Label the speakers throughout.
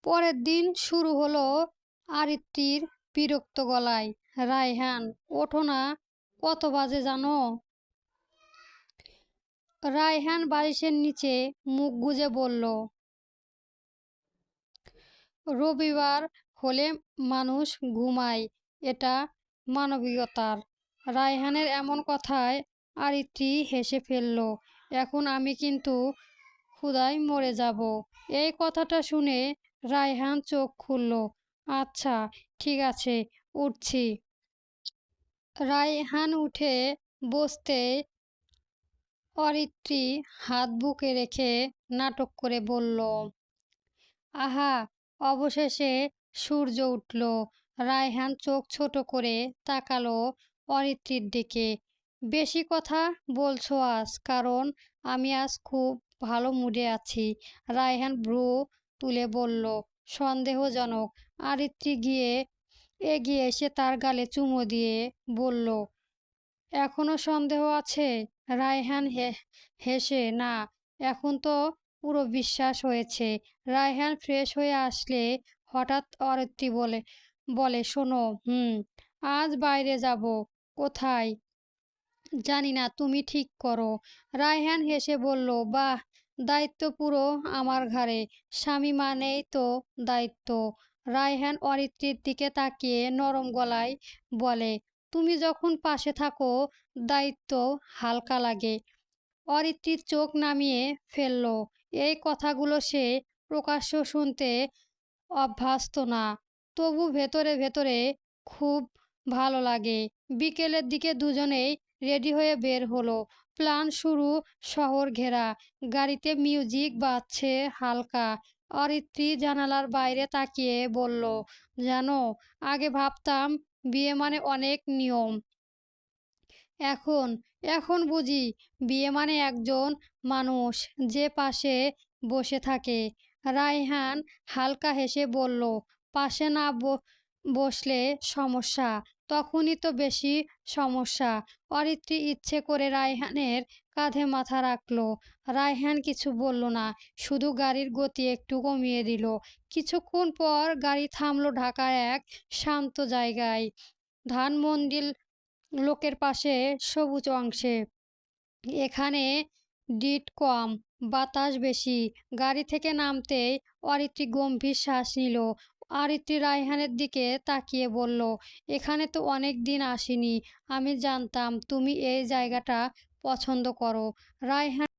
Speaker 1: পরের দিন শুরু হলো আরিত্রির বিরক্ত গলায়। রায়হান, ওঠো না, কত বাজে জানো? রায়হান বালিশের নিচে মুখ গুজে বলল, রবিবার হলে মানুষ ঘুমায়, এটা মানবিকতার। রায়হানের এমন কথায় আরিত্রি হেসে ফেলল। এখন আমি কিন্তু ক্ষুধায় মরে যাব। এই কথাটা শুনে রায়হান চোখ খুলল। আচ্ছা, ঠিক আছে, উঠছি। রায়হান উঠে বসতে অরিত্রি হাত বুকে রেখে নাটক করে বলল, আহা, অবশেষে সূর্য উঠল। রায়হান চোখ ছোট করে তাকালো অরিত্রির দিকে। বেশি কথা বলছো আজ, কারণ আমি আজ খুব ভালো মুডে আছি। রায়হান ভ্রু তুলে বলল, সন্দেহজনক। আরিত্রি এগিয়ে এসে তার গালে চুমো দিয়ে বলল, এখনো সন্দেহ আছে? রায়হান হেসে, না, এখন তো পুরো বিশ্বাস হয়েছে। রায়হান ফ্রেশ হয়ে আসলে হঠাৎ অরিত্রি বলে বলে শোনো, আজ বাইরে যাব। কোথায় জানি না, তুমি ঠিক করো। রায়হান হেসে বলল, বাহ, দায়িত্ব পুরো আমার ঘাড়ে। স্বামী মানেই তো দায়িত্ব। রায়হান অরিত্রির দিকে তাকিয়ে নরম গলায় বলে, তুমি যখন পাশে থাকো দায়িত্ব হালকা লাগে। অরিত্রির চোখ নামিয়ে ফেলল। এই কথাগুলো সে প্রকাশ্য শুনতে অভ্যস্ত না, তবু ভেতরে ভেতরে খুব ভালো লাগে। বিকেলের দিকে দুজনেই রেডি হয়ে বের হলো। প্ল্যান শুরু, শহর ঘেরা, গাড়িতে মিউজিক বাজছে হালকা। অরিত্রি জানালার বাইরে তাকিয়ে বলল, জানো, আগে ভাবতাম বিয়ে মানে অনেক নিয়ম। এখন এখন বুঝি বিয়ে মানে একজন মানুষ যে পাশে বসে থাকে। রায়হান হালকা হেসে বলল, পাশে না বসলে সমস্যা, তখনই তো বেশি সমস্যা। অরিত্রি ইচ্ছে করে রায়হানের কাঁধে মাথা রাখলো। রায়হান কিছু বলল না, শুধু গাড়ির গতি একটু কমিয়ে দিল। কিছুক্ষণ পর গাড়ি থামলো ঢাকার এক শান্ত জায়গায়, ধানমন্ডি লোকের পাশে, সবুজ অংশে। এখানে ডিট কম, বাতাস বেশি। গাড়ি থেকে নামতেই অরিত্রি গম্ভীর শ্বাস নিল। অরিত্রি রায়হানের দিকে তাকিয়ে বলল, এখানে তো অনেক দিন আসিনি, আমি জানতাম তুমি এই জায়গাটা পছন্দ করো। রায়হান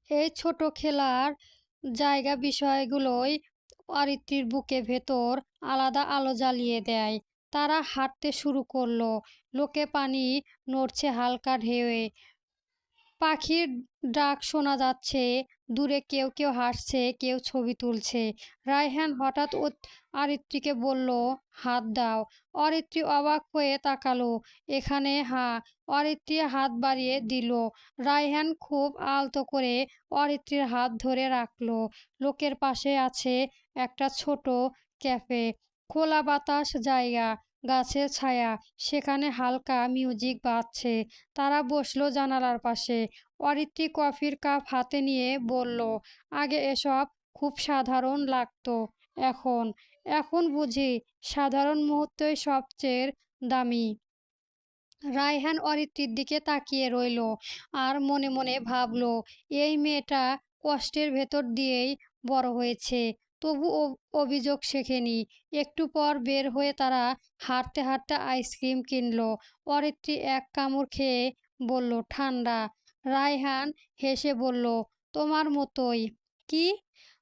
Speaker 1: এই ছোট খেলার জায়গা বিষয়গুলোই অরিত্রির বুকে ভেতর আলাদা আলো জ্বালিয়ে দেয়। তারা হাঁটতে শুরু করলো। লোকে পানি নড়ছে হালকা ঢেউয়ে, পাখির ডাক শোনা যাচ্ছে। দূরে কেউ কেউ হাসছে, কেউ ছবি তুলছে। রায়হান হঠাৎ অরিত্রীকে বলল, হাত দাও। অরিত্রী অবাক হয়ে তাকালো। এখানে? হ্যাঁ। অরিত্রী হাত বাড়িয়ে দিল। রায়হান খুব আলতো করে অরিত্রীর হাত ধরে রাখলো। লোকের পাশে আছে একটা ছোট ক্যাফে, খোলা বাতাস জায়গা, গাছের ছায়া, সেখানে হালকা মিউজিক বাজছে। তারা বসলো জানালার পাশে। অরিত্রি কফির কাপ হাতে নিয়ে বলল, আগে এসব খুব সাধারণ লাগতো, এখন এখন বুঝি সাধারণ মুহূর্তই সবচেয়ে দামি। রায়হান অরিত্রির দিকে তাকিয়ে রইল আর মনে মনে ভাবল, এই মেয়েটা কষ্টের ভেতর দিয়েই বড় হয়েছে, তবু অভিযোগ শেখেনি। একটু পর বের হয়ে তারা হাঁটতে হাঁটতে আইসক্রিম কিনলো। অরিত্রি এক কামড় খেয়ে বলল, ঠান্ডা। রায়হান হেসে বলল, তোমার মতোই। কি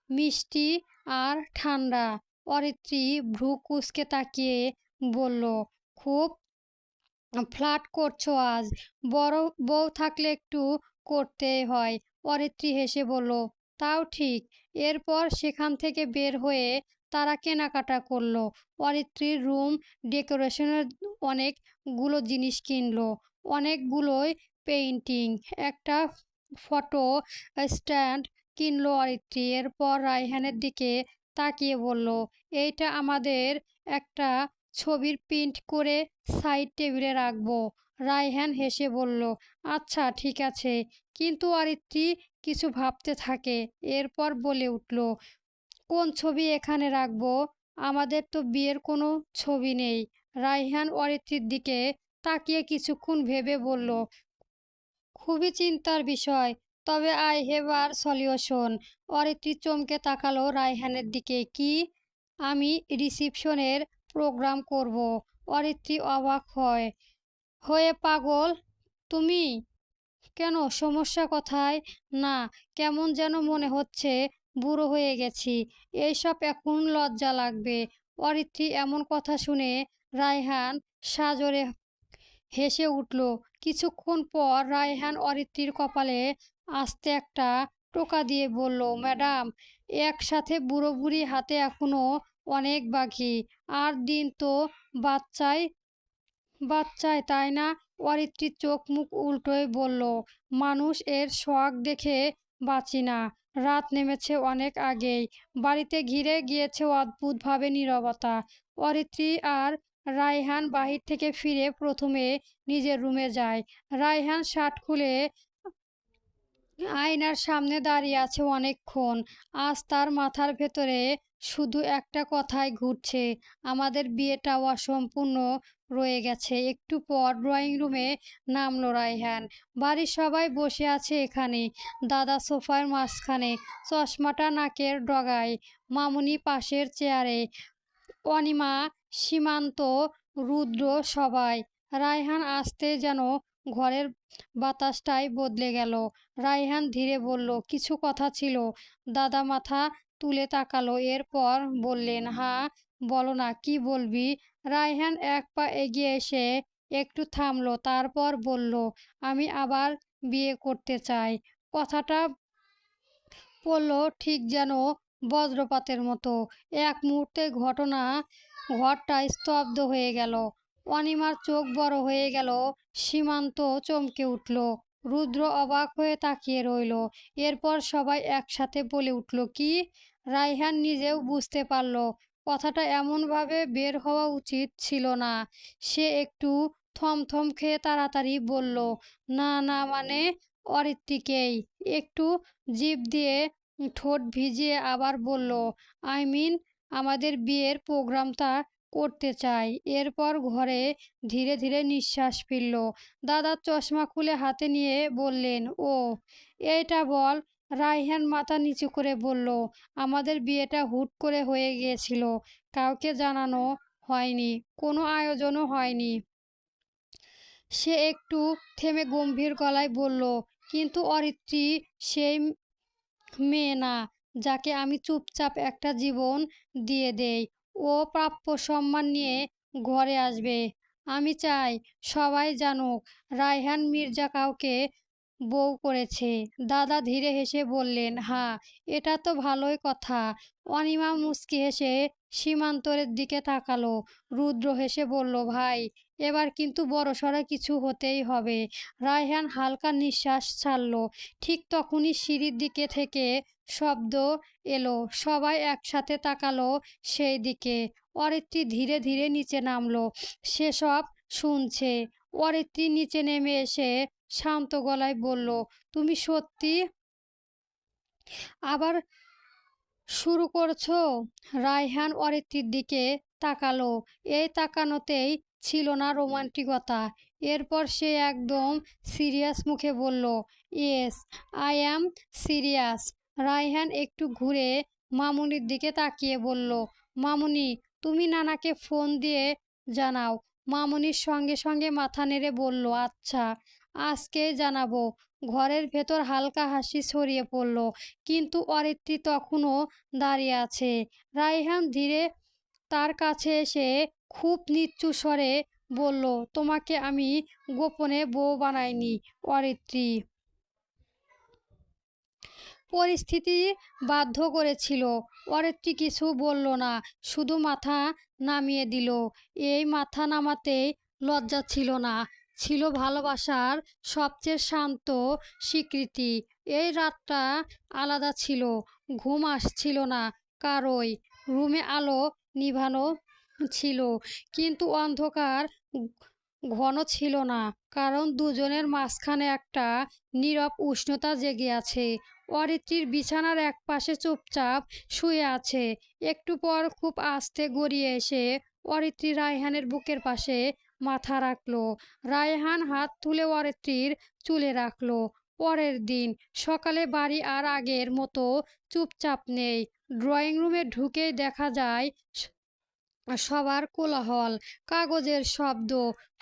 Speaker 1: মিষ্টি আর ঠান্ডা? অরিত্রি ভ্রু কুঁচকে তাকিয়ে বলল, খুব ফ্লার্ট করছো আজ। বড় বউ থাকলে একটু করতেই হয়। অরিত্রি হেসে বলল, তাও ঠিক। এরপর সেখান থেকে বের হয়ে তারা কেনাকাটা করলো। অরিত্রির রুম ডেকোরেশনের অনেকগুলো জিনিস কিনলো। অনেকগুলোই পেইন্টিং, একটা ফটো স্ট্যান্ড কিনলো অরিত্রি। এরপর রায়হানের দিকে তাকিয়ে বলল, এইটা আমাদের একটা ছবির প্রিন্ট করে সাইড টেবিলে রাখবো। রায়হান হেসে বলল, আচ্ছা, ঠিক আছে। কিন্তু অরিত্রি কিছু ভাবতে থাকে, এরপর বলে উঠল, কোন ছবি এখানে রাখবো? আমাদের তো বিয়ের কোনো ছবি নেই। রায়হান অরিত্রীর দিকে তাকিয়ে কিছুক্ষণ ভেবে বলল, খুবই চিন্তার বিষয়। তবে I have our solution. Aritri চমকে তাকালো রায়হানের দিকে। কি? আমি রিসিপশনের প্রোগ্রাম করব। অরিত্রী অবাক হয়ে পাগল তুমি? কেন, সমস্যা কোথায়? না, কেমন যেন মনে হচ্ছে বুড়ো হয়ে গেছি, এইসব এখন লজ্জা লাগবে। অরিত্রী এমন কথা শুনে রায়হান সাজরে হেসে উঠল। কিছুক্ষণ পর রায়হান অরিত্রীর কপালে আস্তে একটা টোকা দিয়ে বলল, ম্যাডাম, একসাথে বুড়ো বুড়ি হাতে এখনো অনেক বাকি। আর দিন তো বাচ্চায় বাচ্চায়, তাই না? অরিত্রীর চোখ মুখ উল্টোয় বলল, মানুষ এর শখ দেখে বাঁচি না। রাত নেমেছে অনেক আগেই। বাড়িতে ঘিরে গিয়েছে অদ্ভুতভাবে নীরবতা। অরিত্রী আর রায়হান বাহির থেকে ফিরে প্রথমে নিজের রুমে যায়। রায়হান শার্ট খুলে আয়নার সামনে দাঁড়িয়ে আছে অনেকক্ষণ। আজ তার মাথার ভেতরে শুধু একটা কথাই ঘুরছে, আমাদের বিয়েটা অসম্পূর্ণ রয়ে গেছে। একটু পর ড্রয়িং রুমে নামলো রায়হান। বাড়ির সবাই বসে আছে এখানে। দাদা সোফার মাঝখানে, চশমাটা নাকের ডগায়। মামুনি পাশের চেয়ারে, অনিমা, সীমান্ত, রুদ্র, সবাই। রায়হান আসতে যেন ঘরের বাতাসটাই বদলে গেল। রায়হান ধীরে বলল, কিছু কথা ছিল। দাদা মাথা তুলে তাকালো, এরপর বললেন, হ্যাঁ বলো না, কি বলবি? রায়হান এক পা এগিয়ে এসে একটু থামলো, তারপর বলল, আমি আবার বিয়ে করতে চাই। কথাটা পড়ল ঠিক যেন বজ্রপাতের মতো। এক মুহূর্তে ঘরটা স্তব্ধ হয়ে গেল। অনিমার চোখ বড় হয়ে গেল। সীমান্ত চমকে উঠল। রুদ্র অবাক হয়ে তাকিয়ে রইল। এরপর সবাই একসাথে বলে উঠল, কি? রায়হান নিজেও বুঝতে পারল কথাটা এমনভাবে বের হওয়া উচিত ছিল না। সে একটু থমথম খেয়ে তাড়াতাড়ি বলল, না না, মানে অরিত্রীকেই। একটু জিভ দিয়ে ঠোঁট ভিজিয়ে আবার বলল, আই মিন আমাদের বিয়ের প্রোগ্রামটা করতে চাই। এরপর ঘরে ধীরে ধীরে নিঃশ্বাস ফেলল। দাদা চশমা খুলে হাতে নিয়ে বললেন, ও এইটা বল। রায়হান মাথা নিচু করে বলল, আমাদের বিয়েটা হুট করে হয়ে গিয়েছিল, কাউকে জানানো হয়নি, কোনো আয়োজনও হয়নি। সে একটু থেমে গম্ভীর গলায় বলল, কিন্তু অরিত্রী সেই মেয়ে না যাকে আমি চুপচাপ একটা জীবন দিয়ে দেই। ও প্রাপ্য সম্মান নিয়ে ঘরে আসবে। আমি চাই সবাই জানুক রায়হান মির্জা কাউকে বউ করেছে। দাদা ধীরে হেসে বললেন, হ্যাঁ, এটা তো ভালোই কথা। অনিমা মুচকি হেসে সীমান্তরের দিকে তাকালো। রুদ্র হেসে বলল, ভাই, এবার কিন্তু বড়সড় কিছু হতেই হবে। রায়হান হালকা নিঃশ্বাস ছাড়ল। ঠিক তখনই সিঁড়ির দিকে থেকে শব্দ এলো। সবাই একসাথে তাকালো সেই দিকে। অরিত্রী ধীরে ধীরে নিচে নামলো। সে সব শুনছে। অরিত্রী নিচে নেমে এসে শান্ত গলায় বলল, তুমি সত্যি আবার শুরু করছো? রায়হান অরিত্রীর দিকে তাকালো। এই তাকানোতেই ছিল না রোমান্টিকতা। এরপর সে একদম সিরিয়াস মুখে বলল, yes, I am serious. Raihan একটু ঘুরে মামুনির দিকে তাকিয়ে বলল, মামুনি, তুমি নানাকে ফোন দিয়ে জানাও। মামুনির সঙ্গে সঙ্গে মাথা নেড়ে বলল, আচ্ছা, আজকে জানাবো। ঘরের ভেতর হালকা হাসি ছড়িয়ে পড়ল। কিন্তু অরিত্রী তখনও দাঁড়িয়ে আছে। রায়হান ধীরে তার কাছে এসে খুব নিচু স্বরে বলল, তোমাকে আমি গোপনে বউ বানাইনি অরিত্রী। পরিস্থিতি বাধ্য করেছিল। অরিত্রী কিছু বলল না, শুধু মাথা নামিয়ে দিল। এই মাথা নামাতেই লজ্জা ছিল না, ছিল ভালোবাসার সবচেয়ে শান্ত স্বীকৃতি। এই রাতটা আলাদা ছিল। ঘুম আসছিল না কারোই। রুমে আলো নিভানো ছিল, কিন্তু অন্ধকার ঘন ছিল না, কারণ দুজনের মাঝখানে একটা নীরব উষ্ণতা জেগে আছে। অরিত্রীর বিছানার একপাশে চুপচাপ শুয়ে আছে। একটু পর খুব আস্তে গড়িয়ে এসে অরিত্রী রায়হানের বুকের পাশে মাথা রাখলো। রায়হান হাত তুলে অরিত্রীর চুলে রাখলো। পরের দিন সকালে বাড়ি আর আগের মতো চুপচাপ নেই। ড্রয়িং রুমে ঢুকেই দেখা যায় সবার কোলাহল, কাগজের শব্দ,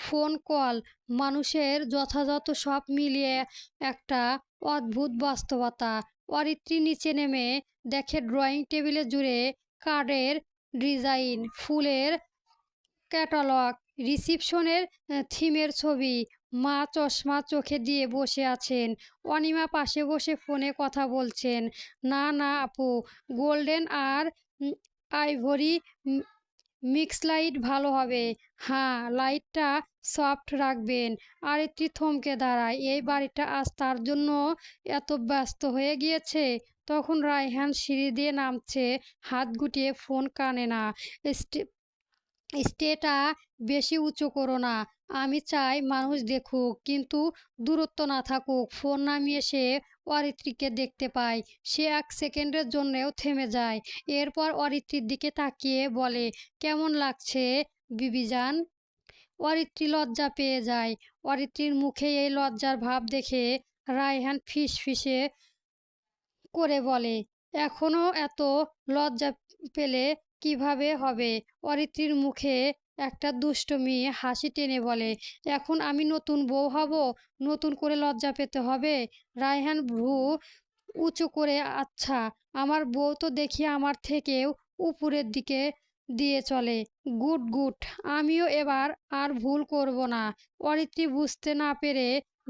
Speaker 1: ফোন কল, মানুষের যথাযথ সব মিলিয়ে একটা অদ্ভুত বাস্তবতা। অরিত্রী নিচে নেমে দেখে ড্রয়িং টেবিলে জুড়ে কার্ডের ডিজাইন, ফুলের ক্যাটালগ, রিসিপশনের থিমের ছবি। মা চশমা চোখে দিয়ে বসে আছেন। অনিমা পাশে বসে ফোনে কথা বলছেন। না না আপু, গোল্ডেন আর আইভরি মিক্স লাইট ভালো হবে। হ্যাঁ, লাইটটা সফট রাখবেন। আরেকটি থমকে দাঁড়ায়। এই বাড়িটা আজ তার জন্য এত ব্যস্ত হয়ে গিয়েছে। তখন রায়হান সিঁড়ি দিয়ে নামছে, হাত গুটিয়ে, ফোন কানে না। স্টেটা বেশি উঁচু করো না। আমি চাই মানুষ দেখুক, কিন্তু দূরত্ব না থাকুক। ফোন নামিয়ে সে অরিত্রীকে দেখতে পায়। সে 1 সেকেন্ডের জন্যেও থেমে যায়। এরপর অরিত্রীর দিকে তাকিয়ে বলে, কেমন লাগছে বিবিজান? অরিত্রী লজ্জা পেয়ে যায়। অরিত্রীর মুখে এই লজ্জার ভাব দেখে রায়হান ফিসফিসে করে বলে, এখনো এত লজ্জা পেলে কিভাবে হবে? অরিত্রীর মুখে একটা দুষ্টুমি হাসি টেনে বলে, এখন আমি নতুন বউ হব, নতুন করে লজ্জা পেতে হবে? রায়হান ভ্রু উঁচু করে, আচ্ছা, আমার বউ তো দেখি আমার থেকেও উপরের দিকে দিয়ে চলে। গুড গুড, আমিও এবার আর ভুল করব না। অরিত্রী বুঝতে না পেরে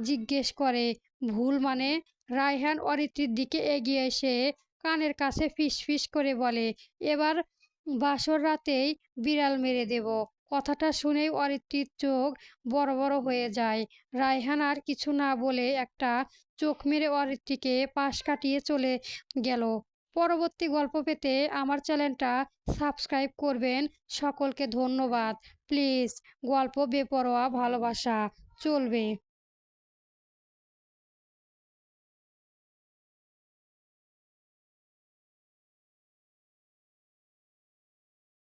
Speaker 1: জিজ্ঞেস করে, ভুল মানে? রায়হান অরিত্রীর দিকে এগিয়ে এসে কানের কাছে ফিসফিস করে বলে, এবার বাসর রাতেই বিড়াল মেরে দেব। কথাটা শুনেই অরিত্রীর চোখ বড় বড় হয়ে যায়। রায়হান আর কিছু না বলে একটা চোখ মেরে অরিত্রীকে পাশ কাটিয়ে চলে গেল। পরবর্তী গল্প পেতে আমার চ্যানেলটা সাবস্ক্রাইব করবেন। সকলকে ধন্যবাদ। প্লিজ, গল্প বেপরোয়া ভালোবাসা চলবে।